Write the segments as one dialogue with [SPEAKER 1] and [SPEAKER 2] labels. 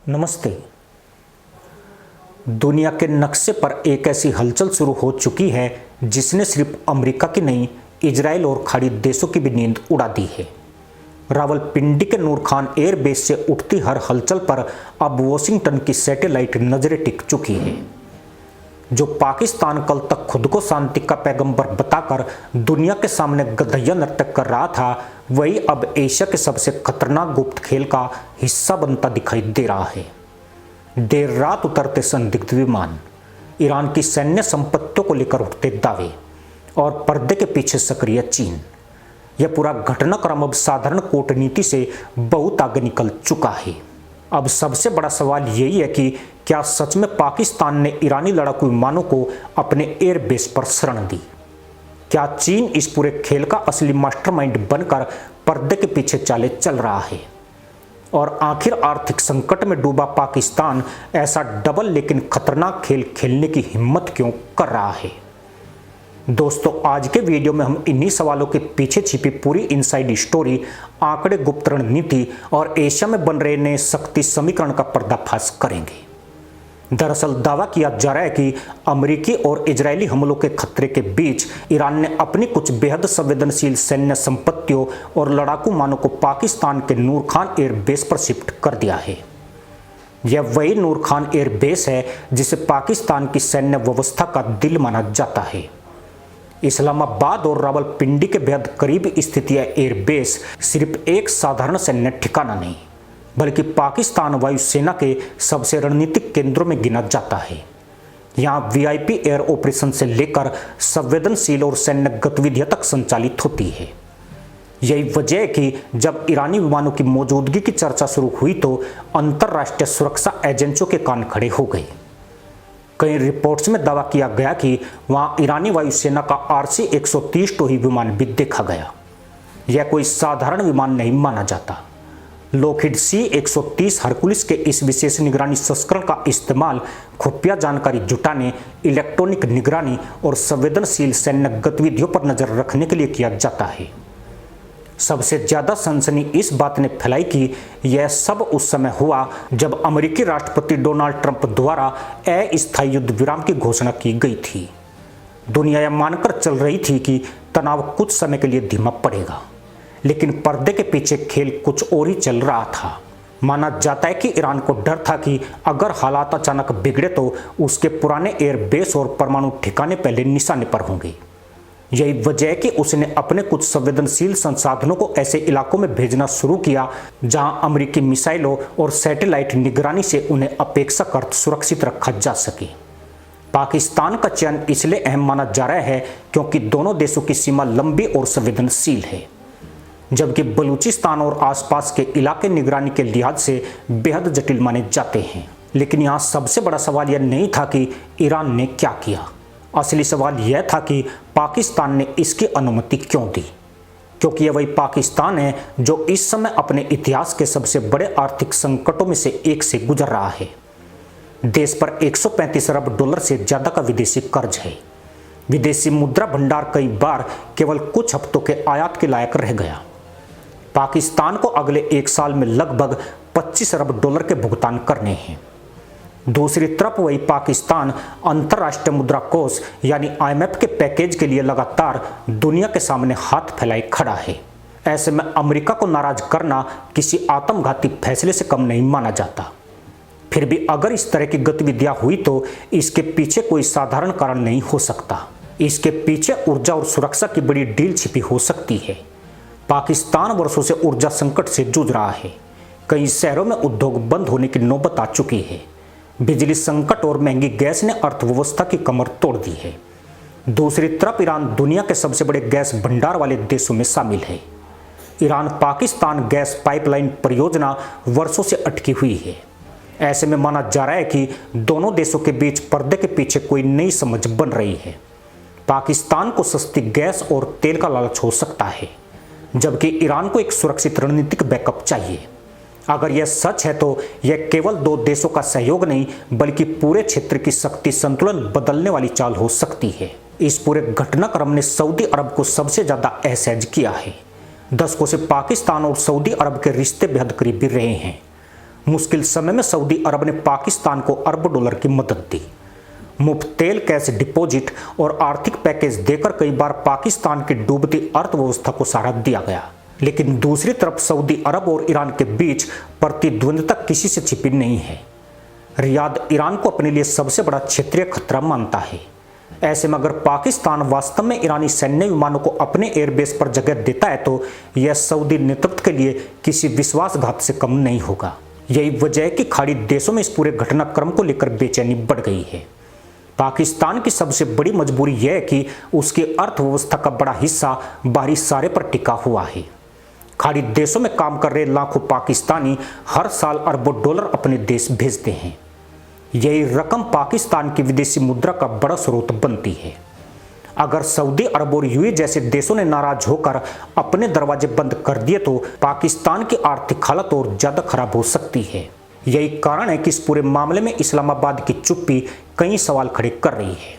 [SPEAKER 1] नमस्ते। दुनिया के नक्शे पर एक ऐसी हलचल शुरू हो चुकी है जिसने सिर्फ अमेरिका की नहीं, इजराइल और खाड़ी देशों की भी नींद उड़ा दी है। रावलपिंडी के नूर खान एयरबेस से उठती हर हलचल पर अब वॉशिंगटन की सैटेलाइट नजरें टिक चुकी है। जो पाकिस्तान कल तक खुद को शांति का पैगंबर बताकर दुनिया के सामने गधैया नर्तक कर रहा था, वही अब एशिया के सबसे खतरनाक गुप्त खेल का हिस्सा बनता दिखाई दे रहा है। देर रात उतरते संदिग्ध विमान, ईरान की सैन्य संपत्तियों को लेकर उठते दावे और पर्दे के पीछे सक्रिय चीन, यह पूरा घटनाक्रम अब साधारण कूटनीति से बहुत आगे निकल चुका है। अब सबसे बड़ा सवाल यही है कि क्या सच में पाकिस्तान ने ईरानी लड़ाकू विमानों को अपने एयरबेस पर शरण दी? क्या चीन इस पूरे खेल का असली मास्टरमाइंड बनकर पर्दे के पीछे चालें चल रहा है? और आखिर आर्थिक संकट में डूबा पाकिस्तान ऐसा डबल लेकिन खतरनाक खेल खेलने की हिम्मत क्यों कर रहा है? दोस्तों, आज के वीडियो में हम इन्हीं सवालों के पीछे छिपी पूरी इनसाइड स्टोरी, आंकड़े, गुप्त रणनीति और एशिया में बन रहे नए शक्ति समीकरण का पर्दाफाश करेंगे। दरअसल दावा किया जा रहा है कि अमेरिकी और इजरायली हमलों के खतरे के बीच ईरान ने अपनी कुछ बेहद संवेदनशील सैन्य संपत्तियों और लड़ाकू विमानों को पाकिस्तान के नूर खान एयरबेस पर शिफ्ट कर दिया है। यह वही नूर खान एयरबेस है जिसे पाकिस्तान की सैन्य व्यवस्था का दिल माना जाता है। इस्लामाबाद और रावलपिंडी के बेहद करीब स्थित यह एयरबेस सिर्फ एक साधारण सैन्य ठिकाना नहीं, बल्कि पाकिस्तान वायुसेना के सबसे रणनीतिक केंद्रों में गिना जाता है। यहाँ वीआईपी एयर ऑपरेशन से लेकर संवेदनशील और सैन्य गतिविधियां तक संचालित होती है। यही वजह है कि जब ईरानी विमानों की मौजूदगी की चर्चा शुरू हुई तो अंतर्राष्ट्रीय सुरक्षा एजेंसियों के कान खड़े हो गए। कई रिपोर्ट्स में दावा किया गया कि वहां ईरानी वायुसेना का RC-130 टोही विमान भी देखा गया। यह कोई साधारण विमान नहीं माना जाता। लॉकहीड C-130 हरकुलिस के इस विशेष निगरानी संस्करण का इस्तेमाल खुफिया जानकारी जुटाने, इलेक्ट्रॉनिक निगरानी और संवेदनशील सैन्य गतिविधियों पर नजर रखने के लिए किया जाता है। सबसे ज्यादा सनसनी इस बात ने फैलाई कि यह सब उस समय हुआ जब अमेरिकी राष्ट्रपति डोनाल्ड ट्रंप द्वारा अस्थायी युद्ध विराम की घोषणा की गई थी। दुनिया यह मानकर चल रही थी कि तनाव कुछ समय के लिए धीमा पड़ेगा, लेकिन पर्दे के पीछे खेल कुछ और ही चल रहा था। माना जाता है कि ईरान को डर था कि अगर हालात अचानक बिगड़े तो उसके पुराने एयरबेस और परमाणु ठिकाने पहले निशाने पर होंगे। यही वजह है कि उसने अपने कुछ संवेदनशील संसाधनों को ऐसे इलाकों में भेजना शुरू किया जहां अमेरिकी मिसाइलों और सैटेलाइट निगरानी से उन्हें अपेक्षाकृत सुरक्षित रखा जा सके। पाकिस्तान का चयन इसलिए अहम माना जा रहा है क्योंकि दोनों देशों की सीमा लंबी और संवेदनशील है, जबकि बलूचिस्तान और आसपास के इलाके निगरानी के लिहाज से बेहद जटिल माने जाते हैं। लेकिन यहाँ सबसे बड़ा सवाल यह नहीं था कि ईरान ने क्या किया। असली सवाल यह था कि पाकिस्तान ने इसकी अनुमति क्यों दी, क्योंकि यह वही पाकिस्तान है जो इस समय अपने इतिहास के सबसे बड़े आर्थिक संकटों में से एक से गुजर रहा है। देश पर 135 अरब डॉलर से ज्यादा का विदेशी कर्ज है। विदेशी मुद्रा भंडार कई बार केवल कुछ हफ्तों के आयात के लायक रह गया। पाकिस्तान को अगले एक साल में लगभग 25 अरब डॉलर के भुगतान करने हैं। दूसरी तरफ वही पाकिस्तान अंतर्राष्ट्रीय मुद्रा कोष यानी IMF के पैकेज के लिए लगातार दुनिया के सामने हाथ फैलाए खड़ा है। ऐसे में अमेरिका को नाराज करना किसी आत्मघाती फैसले से कम नहीं माना जाता। फिर भी अगर इस तरह की गतिविधियां हुई तो इसके पीछे कोई साधारण कारण नहीं हो सकता। इसके पीछे ऊर्जा और सुरक्षा की बड़ी डील छिपी हो सकती है। पाकिस्तान वर्षों से ऊर्जा संकट से जूझ रहा है। कई शहरों में उद्योग बंद होने की नौबत आ चुकी है। बिजली संकट और महंगी गैस ने अर्थव्यवस्था की कमर तोड़ दी है। दूसरी तरफ ईरान दुनिया के सबसे बड़े गैस भंडार वाले देशों में शामिल है। ईरान पाकिस्तान गैस पाइपलाइन परियोजना वर्षों से अटकी हुई है। ऐसे में माना जा रहा है कि दोनों देशों के बीच पर्दे के पीछे कोई नई समझ बन रही है। पाकिस्तान को सस्ती गैस और तेल का लालच हो सकता है, जबकि ईरान को एक सुरक्षित रणनीतिक बैकअप चाहिए। अगर यह सच है तो यह केवल दो देशों का सहयोग नहीं बल्कि पूरे क्षेत्र की शक्ति संतुलन बदलने वाली चाल हो सकती है। इस पूरे घटनाक्रम ने सऊदी अरब को सबसे ज्यादा असहज किया है। दशकों से पाकिस्तान और सऊदी अरब के रिश्ते बेहद करीबी रहे हैं। मुश्किल समय में सऊदी अरब ने पाकिस्तान को अरबों डॉलर की मदद दी। मुफ्त तेल, कैश डिपॉजिट और आर्थिक पैकेज देकर कई बार पाकिस्तान की डूबती अर्थव्यवस्था को सहारा दिया गया। लेकिन दूसरी तरफ सऊदी अरब और ईरान के बीच प्रतिद्वंद्विता किसी से छिपी नहीं है। रियाद ईरान को अपने लिए सबसे बड़ा क्षेत्रीय खतरा मानता है। ऐसे में अगर पाकिस्तान वास्तव में ईरानी सैन्य विमानों को अपने एयरबेस पर जगह देता है तो यह सऊदी नेतृत्व के लिए किसी विश्वासघात से कम नहीं होगा। यही वजह है कि खाड़ी देशों में इस पूरे घटनाक्रम को लेकर बेचैनी बढ़ गई है। पाकिस्तान की सबसे बड़ी मजबूरी यह है कि उसकी अर्थव्यवस्था का बड़ा हिस्सा बाहरी सहारे पर टिका हुआ है। खाड़ी देशों में काम कर रहे लाखों पाकिस्तानी हर साल अरबों डॉलर अपने देश भेजते हैं। यही रकम पाकिस्तान की विदेशी मुद्रा का बड़ा स्रोत बनती है। अगर सऊदी अरब और यूएई जैसे देशों ने नाराज होकर अपने दरवाजे बंद कर दिए तो पाकिस्तान की आर्थिक हालत और ज्यादा खराब हो सकती है। यही कारण है कि इस पूरे मामले में इस्लामाबाद की चुप्पी कई सवाल खड़े कर रही है।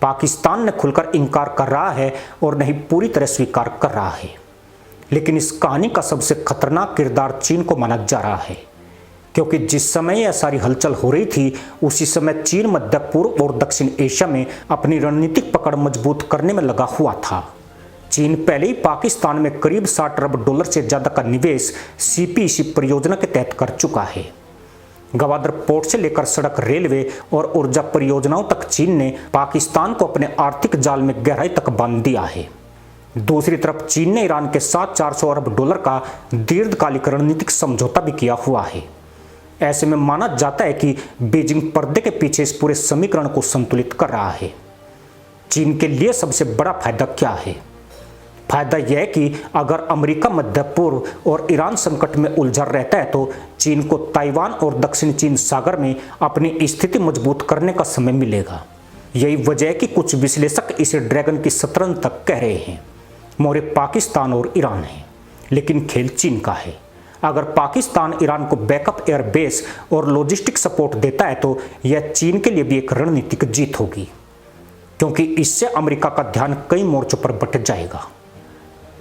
[SPEAKER 1] पाकिस्तान ने खुलकर इनकार कर रहा है और नहीं पूरी तरह स्वीकार कर रहा है। लेकिन इस कहानी का सबसे खतरनाक किरदार चीन को माना जा रहा है, क्योंकि जिस समय यह सारी हलचल हो रही थी उसी समय चीन मध्य पूर्व और दक्षिण एशिया में अपनी रणनीतिक पकड़ मजबूत करने में लगा हुआ था। चीन पहले ही पाकिस्तान में करीब 60 अरब डॉलर से ज्यादा का निवेश सीपीईसी परियोजना के तहत कर चुका है। गवादर पोर्ट से लेकर सड़क, रेलवे और ऊर्जा परियोजनाओं तक चीन ने पाकिस्तान को अपने आर्थिक जाल में गहराई तक बांध दिया है। दूसरी तरफ चीन ने ईरान के साथ 400 अरब डॉलर का दीर्घकालिक रणनीतिक समझौता भी किया हुआ है। ऐसे में माना जाता है कि बीजिंग पर्दे के पीछे इस पूरे समीकरण को संतुलित कर रहा है। चीन के लिए सबसे बड़ा फायदा क्या है? फायदा यह है कि अगर अमेरिका मध्य पूर्व और ईरान संकट में उलझा रहता है तो चीन को ताइवान और दक्षिण चीन सागर में अपनी स्थिति मजबूत करने का समय मिलेगा। यही वजह है कि कुछ विश्लेषक इसे ड्रैगन की शतरंज तक कह रहे हैं। मोहरे पाकिस्तान और ईरान है, लेकिन खेल चीन का है। अगर पाकिस्तान ईरान को बैकअप एयरबेस और लॉजिस्टिक सपोर्ट देता है तो यह चीन के लिए भी एक रणनीतिक जीत होगी, क्योंकि इससे अमेरिका का ध्यान कई मोर्चों पर बट जाएगा।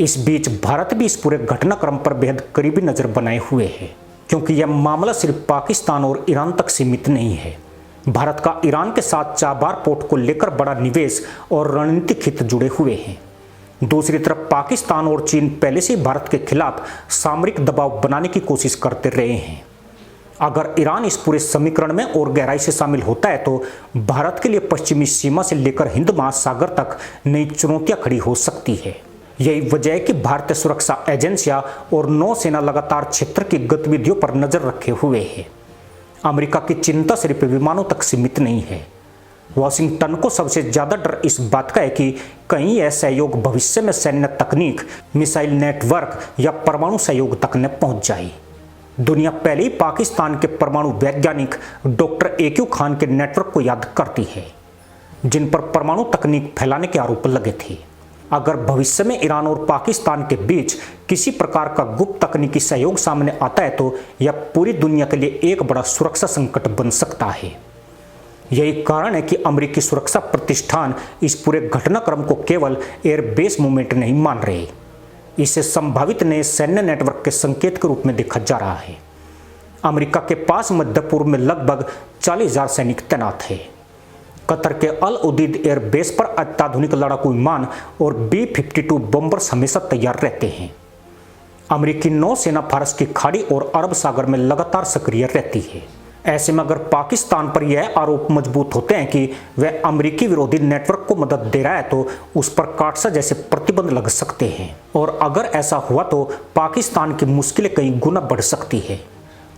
[SPEAKER 1] इस बीच भारत भी इस पूरे घटनाक्रम पर बेहद करीबी नजर बनाए हुए है, क्योंकि यह मामला सिर्फ पाकिस्तान और ईरान तक सीमित नहीं है। भारत का ईरान के साथ चाबार पोर्ट को लेकर बड़ा निवेश और रणनीतिक हित जुड़े हुए हैं। दूसरी तरफ पाकिस्तान और चीन पहले से भारत के खिलाफ सामरिक दबाव बनाने की कोशिश करते रहे हैं। अगर ईरान इस पूरे समीकरण में और गहराई से शामिल होता है तो भारत के लिए पश्चिमी सीमा से लेकर हिंद महासागर तक नई चुनौतियां खड़ी हो सकती है। यही वजह है कि भारतीय सुरक्षा एजेंसियां और नौसेना लगातार क्षेत्र की गतिविधियों पर नजर रखे हुए है। अमेरिका की चिंता सिर्फ विमानों तक सीमित नहीं है। वॉशिंगटन को सबसे ज्यादा डर इस बात का है कि कहीं यह सहयोग भविष्य में सैन्य तकनीक, मिसाइल नेटवर्क या परमाणु सहयोग तक न पहुंच जाए। दुनिया पहले ही पाकिस्तान के परमाणु वैज्ञानिक डॉक्टर AQ खान के नेटवर्क को याद करती है, जिन पर परमाणु तकनीक फैलाने के आरोप लगे थे। अगर भविष्य में ईरान और पाकिस्तान के बीच किसी प्रकार का गुप्त तकनीकी सहयोग सामने आता है तो यह पूरी दुनिया के लिए एक बड़ा सुरक्षा संकट बन सकता है। यही कारण है कि अमेरिकी सुरक्षा प्रतिष्ठान इस पूरे घटनाक्रम को केवल एयरबेस मूवमेंट नहीं मान रहे, इसे संभावित नए सैन्य नेटवर्क के संकेत के रूप में देखा जा रहा है। अमेरिका के पास मध्य पूर्व में लगभग 40,000 सैनिक तैनात है। कतर के अल उदीद एयरबेस पर अत्याधुनिक लड़ाकू विमान और B-52 बॉम्बर्स हमेशा तैयार रहते हैं। अमेरिकी नौसेना फारस की खाड़ी और अरब सागर में लगातार सक्रिय रहती है। ऐसे में अगर पाकिस्तान पर यह आरोप मजबूत होते हैं कि वह अमेरिकी विरोधी नेटवर्क को मदद दे रहा है तो उस पर काटसा जैसे प्रतिबंध लग सकते हैं, और अगर ऐसा हुआ तो पाकिस्तान की मुश्किलें कई गुना बढ़ सकती है।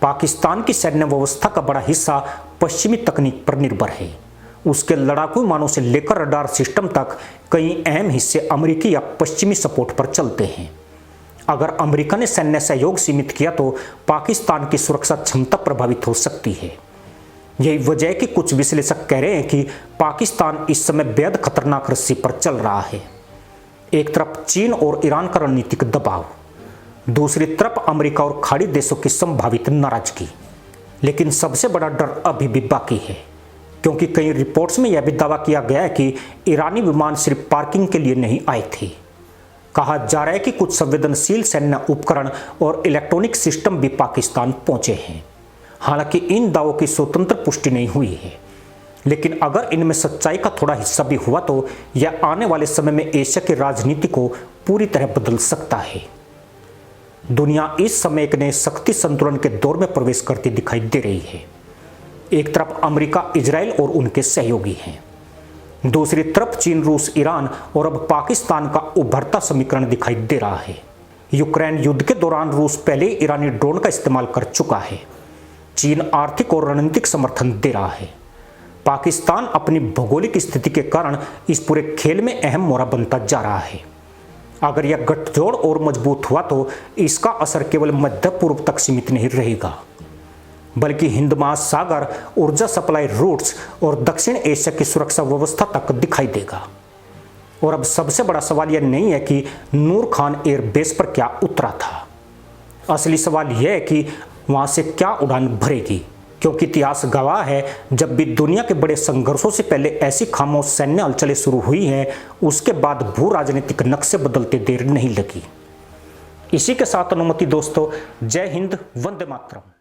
[SPEAKER 1] पाकिस्तान की सैन्य व्यवस्था का बड़ा हिस्सा पश्चिमी तकनीक पर निर्भर है। उसके लड़ाकू विमानों से लेकर रडार सिस्टम तक कई अहम हिस्से अमेरिकी या पश्चिमी सपोर्ट पर चलते हैं। अगर अमेरिका ने सैन्य सहयोग सीमित किया तो पाकिस्तान की सुरक्षा क्षमता प्रभावित हो सकती है। यही वजह है कि कुछ विश्लेषक कह रहे हैं कि पाकिस्तान इस समय बेहद खतरनाक रस्सी पर चल रहा है। एक तरफ चीन और ईरान का रणनीतिक दबाव, दूसरी तरफ अमेरिका और खाड़ी देशों की संभावित नाराजगी। लेकिन सबसे बड़ा डर अभी भी बाकी है, क्योंकि कई रिपोर्ट्स में यह भी दावा किया गया है कि ईरानी विमान सिर्फ पार्किंग के लिए नहीं आए थे। कहा जा रहा है कि कुछ संवेदनशील सैन्य उपकरण और इलेक्ट्रॉनिक सिस्टम भी पाकिस्तान पहुंचे हैं। हालांकि इन दावों की स्वतंत्र पुष्टि नहीं हुई है, लेकिन अगर इनमें सच्चाई का थोड़ा हिस्सा भी हुआ तो यह आने वाले समय में एशिया की राजनीति को पूरी तरह बदल सकता है। दुनिया इस समय एक नए शक्ति संतुलन के दौर में प्रवेश करती दिखाई दे रही है। एक तरफ अमेरिका, इजराइल और उनके सहयोगी हैं, दूसरी तरफ चीन, रूस, ईरान और अब पाकिस्तान का उभरता समीकरण दिखाई दे रहा है। यूक्रेन युद्ध के दौरान रूस पहले ही ईरानी ड्रोन का इस्तेमाल कर चुका है। चीन आर्थिक और रणनीतिक समर्थन दे रहा है। पाकिस्तान अपनी भौगोलिक स्थिति के कारण इस पूरे खेल में अहम मोहरा बनता जा रहा है। अगर यह गठजोड़ और मजबूत हुआ तो इसका असर केवल मध्य पूर्व तक सीमित नहीं रहेगा, बल्कि हिंद महासागर, ऊर्जा सप्लाई रूट्स और दक्षिण एशिया की सुरक्षा व्यवस्था तक दिखाई देगा। और अब सबसे बड़ा सवाल यह नहीं है कि नूर खान एयरबेस पर क्या उतरा था, असली सवाल यह है कि वहां से क्या उड़ान भरेगी, क्योंकि इतिहास गवाह है जब भी दुनिया के बड़े संघर्षों से पहले ऐसी खामोश सैन्य हलचलें शुरू हुई हैं, उसके बाद भू राजनीतिक नक्शे बदलते देर नहीं लगी। इसी के साथ अनुमति दोस्तों, जय हिंद, वंदे मातरम।